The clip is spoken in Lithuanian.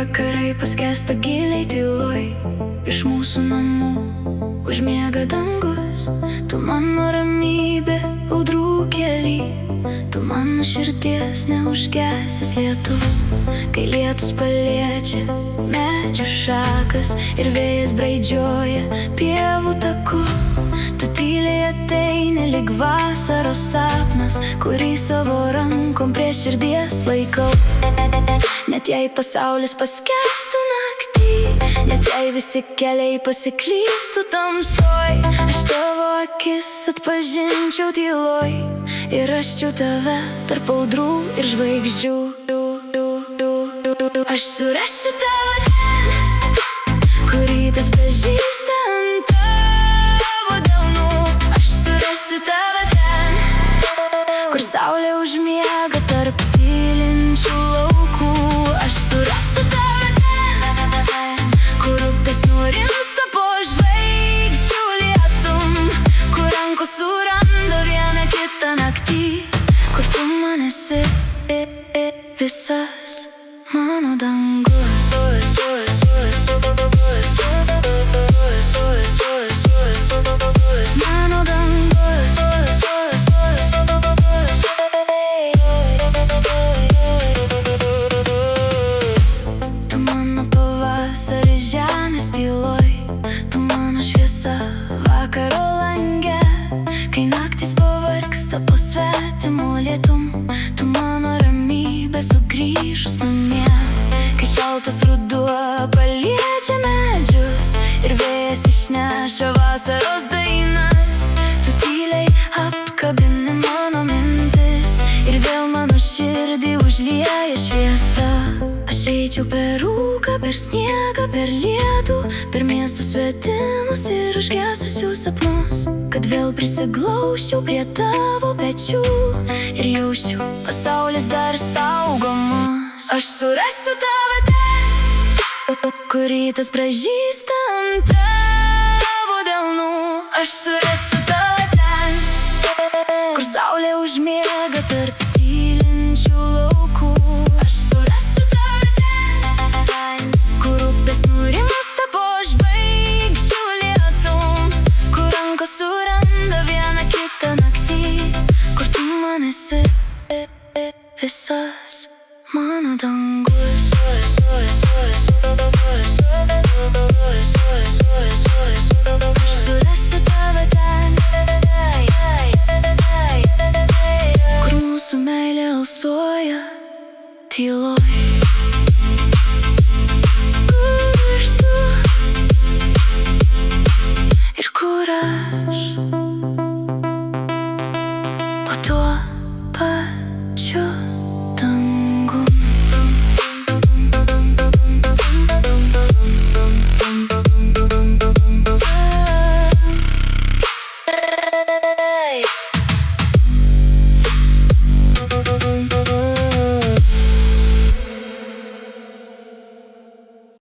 vakarai paskęsta giliai tyloj, iš mūsų namų užmiega dangus. Tu mano ramybė audrų kely, tu mano širdies neužgesęs lietus. Kai lietus paliečia medžių šakas ir vėjas braidžioja pievų taku, tu tyliai ateini lyg vasaros sapnas, kurį savo rankom prie širdies laikau. Net jei pasaulis paskęstų naktį, net jei visi keliai pasiklystų tamsoj, aš tavo akis atpažinčiau tyloj ir rasčiau tave tarp audrų ir žvaigždžių. Aš surasiu tave ten, kur rytas pražysta ant tavo delnų. Aš surasiu tave ten, kur saulė užmiega tarp tylinčių laukų. Aš surasiu tave ten, kur upės nurimsta po žvaigždžių lietum, kur rankos suranda vieną kitą naktį, kur tu man esi visas mano dangus. Mano dangus. Tu mano pavasaris žemės tyloj, tu mano šviesa vakaro lange. Kai naktis pavargsta po svetimu lietum, tu mano ramybė sugrįžus namie. Kai šaltas ruduo paliečia medžius ir vėjas išneša vasaros dainas, tu tyliai apkabini mano mintis ir vėl mano širdį užlieja šviesa. Aš eičiau per rūką, per sniegą, per lietų, per miestų svetimus ir užgesusių sapnus, kad vėl prisiglausčiau prie tavo pečių ir jausčiau pasaulis dar saugomas. Aš surasiu tave ten, kur rytas pražysta ant tavo delnų. Aš surasiu tave ten, kur saulė užmiega tarp tylinčių laukų. Aš surasiu tave ten, kur upės nurimsta po žvaigždžių lietum, kur rankos suranda vieną kitą naktį, kur tu man esi visas mano dangus. Aš surasiu tave ten, kur mūsų meilė alsuoja tyloj.